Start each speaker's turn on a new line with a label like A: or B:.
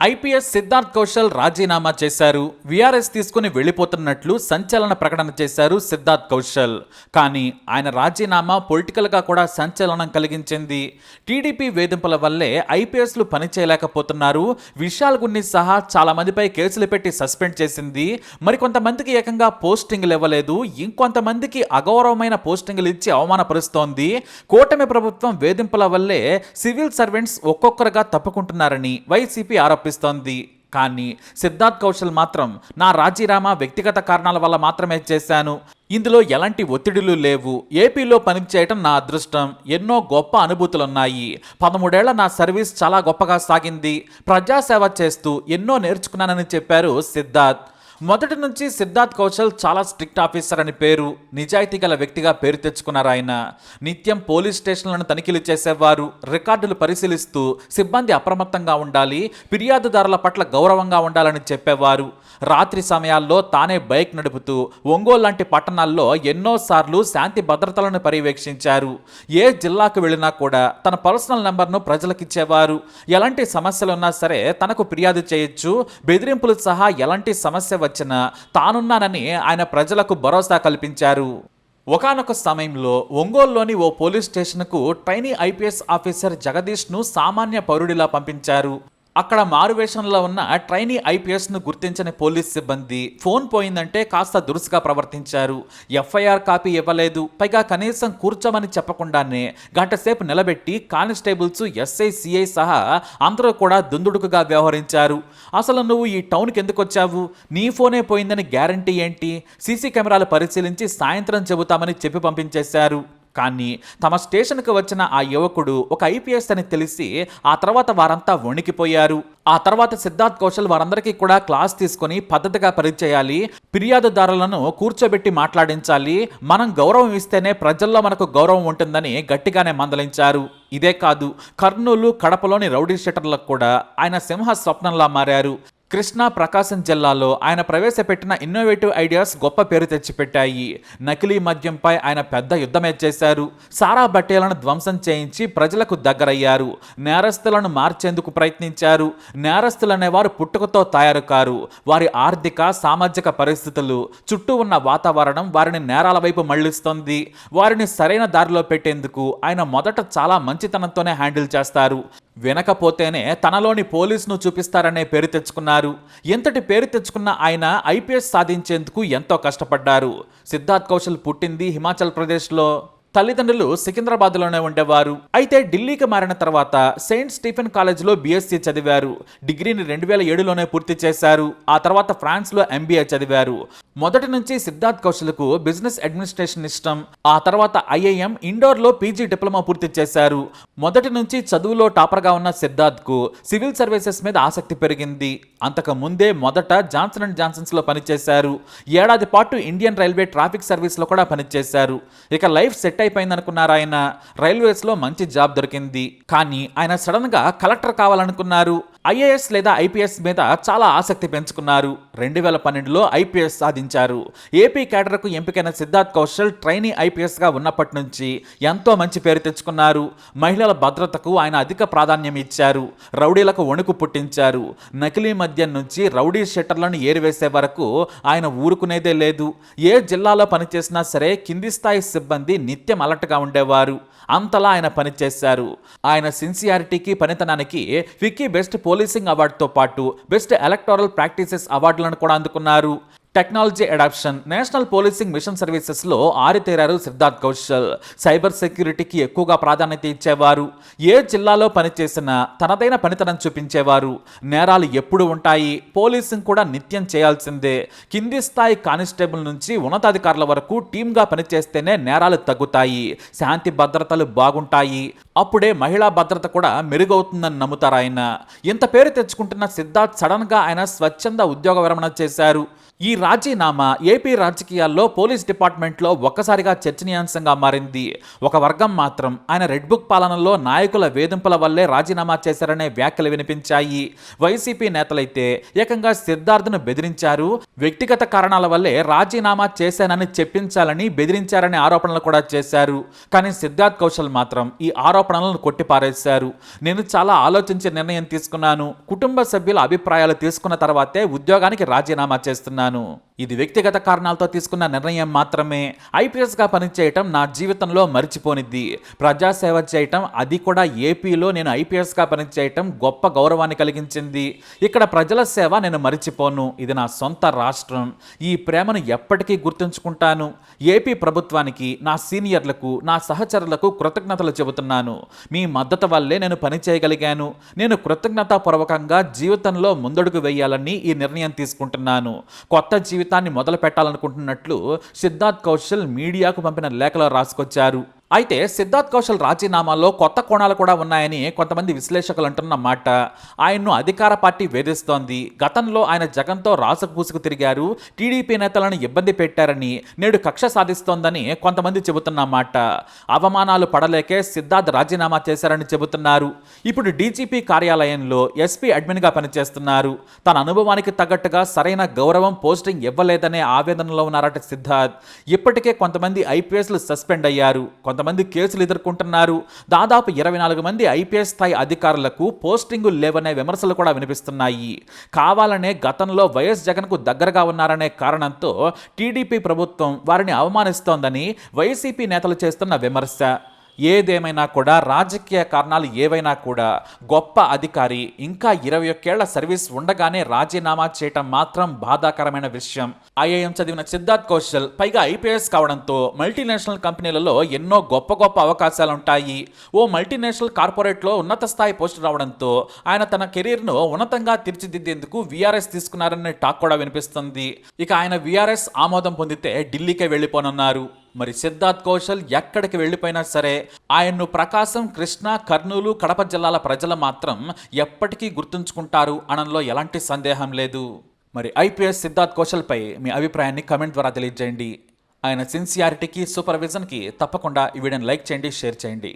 A: IPS Siddharth Kaushal రాజీనామా చేశారు. VRS తీసుకుని వెళ్లిపోతున్నట్లు సంచలన ప్రకటన చేశారు సిద్ధార్థ్ కౌశల్. కానీ ఆయన రాజీనామా పొలిటికల్గా కూడా సంచలనం కలిగించింది. టీడీపీ వేధింపుల వల్లే ఐపీఎస్లు పనిచేయలేకపోతున్నారు. విశాల్ గున్ని సహా చాలా మందిపై కేసులు పెట్టి సస్పెండ్ చేసింది. మరికొంతమందికి ఏకంగా పోస్టింగ్లు ఇవ్వలేదు. ఇంకొంతమందికి అగౌరవమైన పోస్టింగ్లు ఇచ్చి అవమానపరుస్తోంది. కూటమి ప్రభుత్వం వేధింపుల వల్లే సివిల్ సర్వెంట్స్ ఒక్కొక్కరుగా తప్పుకుంటున్నారని వైసీపీ ఆరోపిస్తోంది. కానీ సిద్ధార్థ్ కౌశల్ మాత్రం నా రాజీనామా వ్యక్తిగత కారణాల వల్ల మాత్రమే చేశాను. ఇందులో ఎలాంటి ఒత్తిడులు లేవు. ఏపీలో పనిచేయటం నా అదృష్టం. ఎన్నో గొప్ప అనుభూతులున్నాయి. 13 ఏళ్ల నా సర్వీస్ చాలా గొప్పగా సాగింది. ప్రజాసేవ చేస్తూ ఎన్నో నేర్చుకున్నానని చెప్పారు సిద్ధార్థ్. మొదటి నుంచి సిద్ధార్థ్ కౌశల్ చాలా స్ట్రిక్ట్ ఆఫీసర్ అని పేరు, నిజాయితీ గల వ్యక్తిగా పేరు తెచ్చుకున్నారు. ఆయన నిత్యం పోలీస్ స్టేషన్లను తనిఖీలు చేసేవారు. రికార్డులు పరిశీలిస్తూ సిబ్బంది అప్రమత్తంగా ఉండాలి, ఫిర్యాదుదారుల పట్ల గౌరవంగా ఉండాలని చెప్పేవారు. రాత్రి సమయాల్లో తానే బైక్ నడుపుతూ ఒంగోలు లాంటి పట్టణాల్లో ఎన్నోసార్లు శాంతి భద్రతలను పర్యవేక్షించారు. ఏ జిల్లాకు వెళ్ళినా కూడా తన పర్సనల్ నెంబర్ను ప్రజలకిచ్చేవారు. ఎలాంటి సమస్యలున్నా సరే తనకు ఫిర్యాదు చేయొచ్చు. బెదిరింపులు సహా ఎలాంటి సమస్య వచ్చినా తానున్నానని ఆయన ప్రజలకు భరోసా కల్పించారు. ఒకానొక సమయంలో ఒంగోలులోని ఓ పోలీస్ స్టేషన్కు ట్రైనీ ఐపీఎస్ ఆఫీసర్ జగదీష్ను సామాన్య పౌరుడిలా పంపించారు. అక్కడ మారువేషంలో ఉన్న ట్రైనీ ఐపీఎస్ను గుర్తించని పోలీస్ సిబ్బంది ఫోన్ పోయిందంటే కాస్త దురుసుగా ప్రవర్తించారు. ఎఫ్ఐఆర్ కాపీ ఇవ్వలేదు. పైగా కనీసం కూర్చోమని చెప్పకుండానే గంటసేపు నిలబెట్టి కానిస్టేబుల్స్, ఎస్ఐ, సిఐ సహా అందరూ కూడా దుందుడుకుగా వ్యవహరించారు. అసలు నువ్వు ఈ టౌన్కి ఎందుకు వచ్చావు? నీ ఫోనే పోయిందని గ్యారంటీ ఏంటి? సీసీ కెమెరాలు పరిశీలించి సాయంత్రం చెబుతామని చెప్పి పంపించేశారు. కానీ తమ స్టేషన్కి వచ్చిన ఆ యువకుడు ఒక ఐపీఎస్ అని తెలిసి ఆ తర్వాత వారంతా వణికిపోయారు. ఆ తర్వాత సిద్ధార్థ్ కౌశల్ వారందరికీ కూడా క్లాస్ తీసుకొని పద్ధతిగా పనిచేయాలి, ఫిర్యాదుదారులను కూర్చోబెట్టి మాట్లాడించాలి, మనం గౌరవం ఇస్తేనే ప్రజల్లో మనకు గౌరవం ఉంటుందని గట్టిగానే మందలించారు. ఇదే కాదు, కర్నూలు, కడపలోని రౌడీ షీటర్లకు కూడా ఆయన సింహ స్వప్నంలా మారారు. కృష్ణా, ప్రకాశం జిల్లాలో ఆయన ప్రవేశపెట్టిన ఇన్నోవేటివ్ ఐడియాస్ గొప్ప పేరు తెచ్చిపెట్టాయి. నకిలీ మద్యంపై ఆయన పెద్ద యుద్ధమే చేశారు. సారా బట్టేలను ధ్వంసం చేయించి ప్రజలకు దగ్గరయ్యారు. నేరస్తులను మార్చేందుకు ప్రయత్నించారు. నేరస్తులనేవారు పుట్టుకతో తయారు కారు. వారి ఆర్థిక, సామాజిక పరిస్థితులు, చుట్టూ ఉన్న వాతావరణం వారిని నేరాల వైపు మళ్లిస్తుంది. వారిని సరైన దారిలో పెట్టేందుకు ఆయన మొదట చాలా మంచితనంతోనే హ్యాండిల్ చేస్తారు. వినకపోతేనే తనలోని పోలీసును చూపిస్తారనే పేరు తెచ్చుకున్నారు. ఎంతటి పేరు తెచ్చుకున్న ఆయన ఐపీఎస్ సాధించేందుకు ఎంతో కష్టపడ్డారు. సిద్ధార్థ్ కౌశల్ పుట్టింది హిమాచల్ ప్రదేశ్లో. తల్లిదండ్రులు సికింద్రాబాద్లోనే ఉండేవారు. అయితే ఢిల్లీకి మారిన తర్వాత సెయింట్ స్టీఫెన్ కాలేజ్లో బీఎస్సీ చదివారు. డిగ్రీని 2007లోనే పూర్తి చేశారు. ఆ తర్వాత ఫ్రాన్స్లో ఎంబీఏ చదివారు. మొదటి నుంచి సిద్ధార్థ్ కౌశల్కు బిజినెస్ అడ్మినిస్ట్రేషన్ ఇష్టం. ఆ తర్వాత ఐఐఎం ఇండోర్లో పీజీ డిప్లొమా పూర్తి చేశారు. మొదటి నుంచి చదువులో టాపర్గా ఉన్న సిద్ధార్థ్కు సివిల్ సర్వీసెస్ మీద ఆసక్తి పెరిగింది. అంతకు ముందే మొదట జాన్సన్ అండ్ జాన్సన్స్లో పనిచేశారు. ఏడాది పాటు ఇండియన్ రైల్వే ట్రాఫిక్ సర్వీస్లో కూడా పనిచేశారు. ఇక లైఫ్ సెట్ అయిపోయిందనుకున్నారు ఆయన. రైల్వేస్లో మంచి జాబ్ దొరికింది. కానీ ఆయన సడన్గా కలెక్టర్ కావాలనుకున్నారు. ఐఏఎస్ లేదా ఐపీఎస్ మీద చాలా ఆసక్తి పెంచుకున్నారు. 2012లో ఐపీఎస్ సాధించారు. ఏపీ కేడర్కు ఎంపికైన సిద్ధార్థ్ కౌశల్ ట్రైనీ ఐపీఎస్గా ఉన్నప్పటి నుంచి ఎంతో మంచి పేరు తెచ్చుకున్నారు. మహిళల భద్రతకు ఆయన అధిక ప్రాధాన్యం ఇచ్చారు. రౌడీలకు వణుకు పుట్టించారు. నకిలీ మద్యం నుంచి రౌడీ షెటర్లను ఏరివేసే వరకు ఆయన ఊరుకునేదే లేదు. ఏ జిల్లాలో పనిచేసినా సరే కింది స్థాయి సిబ్బంది నిత్యం అలర్ట్గా ఉండేవారు. అంతలా ఆయన పనిచేశారు. ఆయన సిన్సియారిటీకి, పనితనానికి విక్కీ బెస్ట్ పోలీసింగ్ అవార్డుతో పాటు బెస్ట్ ఎలక్టోరల్ ప్రాక్టీసెస్ అవార్డులను కూడా అందుకున్నారు. Technology adoption, national policing mission సర్వీసెస్లో ఆరితేరారు సిద్ధార్థ్ కౌశల్. సైబర్ సెక్యూరిటీకి ఎక్కువగా ప్రాధాన్యత ఇచ్చేవారు. ఏ జిల్లాలో పనిచేసినా తనదైన పనితనం చూపించేవారు. నేరాలు ఎప్పుడు ఉంటాయి, పోలీసింగ్ కూడా నిత్యం చేయాల్సిందే. కింది స్థాయి కానిస్టేబుల్ నుంచి ఉన్నతాధికారుల వరకు టీమ్గా పనిచేస్తేనే నేరాలు తగ్గుతాయి, శాంతి భద్రతలు బాగుంటాయి. అప్పుడే మహిళా భద్రత కూడా మెరుగవుతుందని నమ్ముతారు ఆయన. ఇంత పేరు తెచ్చుకుంటున్న సిద్ధార్థ్ సడన్గా ఆయన స్వచ్ఛంద ఉద్యోగ విరమణ చేశారు. ఈ రాజీనామా ఏపీ రాజకీయాల్లో పోలీస్ డిపార్ట్మెంట్లో ఒక్కసారిగా చర్చనీయాంశంగా మారింది. ఒక వర్గం మాత్రం ఆయన రెడ్ బుక్ పాలనలో నాయకుల వేధింపుల వల్లే రాజీనామా చేశారనే వ్యాఖ్యలు వినిపించాయి. వైసీపీ నేతలైతే ఏకంగా సిద్ధార్థను బెదిరించారు, వ్యక్తిగత కారణాల వల్లే రాజీనామా చేశానని చెప్పించాలని బెదిరించారనే ఆరోపణలు కూడా చేశారు. కానీ సిద్ధార్థ్ కౌశల్ మాత్రం ఈ ఆరోపణలను కొట్టిపారేశారు. నేను చాలా ఆలోచించి నిర్ణయం తీసుకున్నాను, కుటుంబ సభ్యుల అభిప్రాయాలు తీసుకున్న తర్వాతే ఉద్యోగానికి రాజీనామా చేస్తున్నాను. ఇది వ్యక్తిగత కారణాలతో తీసుకున్న నిర్ణయం మాత్రమే. ఐపీఎస్గా పనిచేయటం నా జీవితంలో మరిచిపోనిద్ది. ప్రజాసేవ చేయటం, అది కూడా ఏపీలో నేను ఐపీఎస్గా పనిచేయటం గొప్ప గౌరవాన్ని కలిగించింది. ఇక్కడ ప్రజల సేవ నేను మరిచిపోను. ఇది నా సొంత రాష్ట్రం. ఈ ప్రేమను ఎప్పటికీ గుర్తుంచుకుంటాను. ఏపీ ప్రభుత్వానికి, నా సీనియర్లకు, నా సహచరులకు కృతజ్ఞతలు చెబుతున్నాను. మీ మద్దతు వల్లే నేను పని చేయగలిగాను. నేను కృతజ్ఞతాపూర్వకంగా జీవితంలో ముందడుగు వేయాలని ఈ నిర్ణయం తీసుకుంటున్నాను. కొత్త జీవితాన్ని మొదలు పెట్టాలనుకుంటున్నట్లు సిద్ధార్థ్ కౌశల్ మీడియాకు పంపిన లేఖలో రాసుకొచ్చారు. అయితే సిద్ధార్థ్ కౌశల్ రాజీనామాలో కొత్త కోణాలు కూడా ఉన్నాయని కొంతమంది విశ్లేషకులు అంటున్న మాట. ఆయన్ను అధికార పార్టీ వేధిస్తోంది. గతంలో ఆయన జగన్తో రాసుకు తిరిగారు, టీడీపీ నేతలను ఇబ్బంది పెట్టారని, నేడు కక్ష సాధిస్తోందని కొంతమంది చెబుతున్న మాట. అవమానాలు పడలేకే సిద్ధార్థ్ రాజీనామా చేశారని చెబుతున్నారు. ఇప్పుడు డీజీపీ కార్యాలయంలో ఎస్పీ అడ్మిన్గా పనిచేస్తున్నారు. తన అనుభవానికి తగ్గట్టుగా సరైన గౌరవం, పోస్టింగ్ ఇవ్వలేదనే ఆవేదనలో ఉన్నారట సిద్ధార్థ్. ఇప్పటికే కొంతమంది ఐపీఎస్లు సస్పెండ్ అయ్యారు, కొంతమంది కేసులు ఎదుర్కొంటున్నారు. దాదాపు 24 మంది ఐపీఎస్ స్థాయి అధికారులకు పోస్టింగులు లేవనే విమర్శలు కూడా వినిపిస్తున్నాయి. కావాలనే గతంలో వైఎస్ జగన్కు దగ్గరగా ఉన్నారనే కారణంతో టీడీపీ ప్రభుత్వం వారిని అవమానిస్తోందని వైసీపీ నేతలు చేస్తున్న విమర్శ. ఏదేమైనా కూడా, రాజకీయ కారణాలు ఏవైనా కూడా, గొప్ప అధికారి ఇంకా 21 ఏళ్ల సర్వీస్ ఉండగానే రాజీనామా చేయటం మాత్రం బాధాకరమైన విషయం. ఐఐఎం చదివిన సిద్ధార్థ్ కౌశల్ పైగా ఐపీఎస్ కావడంతో మల్టీనేషనల్ కంపెనీలలో ఎన్నో గొప్ప గొప్ప అవకాశాలుంటాయి. ఓ మల్టీనేషనల్ కార్పొరేట్లో ఉన్నత స్థాయి పోస్టు రావడంతో ఆయన తన కెరీర్ను ఉన్నతంగా తీర్చిదిద్దేందుకు వీఆర్ఎస్ తీసుకున్నారనే టాక్ కూడా వినిపిస్తుంది. ఇక ఆయన వీఆర్ఎస్ ఆమోదం పొందితే ఢిల్లీకే వెళ్ళిపోనున్నారు. మరి సిద్ధార్థ్ కౌశల్ ఎక్కడికి వెళ్ళిపోయినా సరే ఆయన్ను ప్రకాశం, కృష్ణా, కర్నూలు, కడప జిల్లాల ప్రజలు మాత్రం ఎప్పటికీ గుర్తుంచుకుంటారు అనడంలో ఎలాంటి సందేహం లేదు. మరి ఐపీఎస్ సిద్ధార్థ్ కౌశల్పై మీ అభిప్రాయాన్ని కమెంట్ ద్వారా తెలియజేయండి. ఆయన సిన్సియారిటీకి, సూపర్విజన్కి తప్పకుండా ఈ వీడియోని లైక్ చేయండి, షేర్ చేయండి.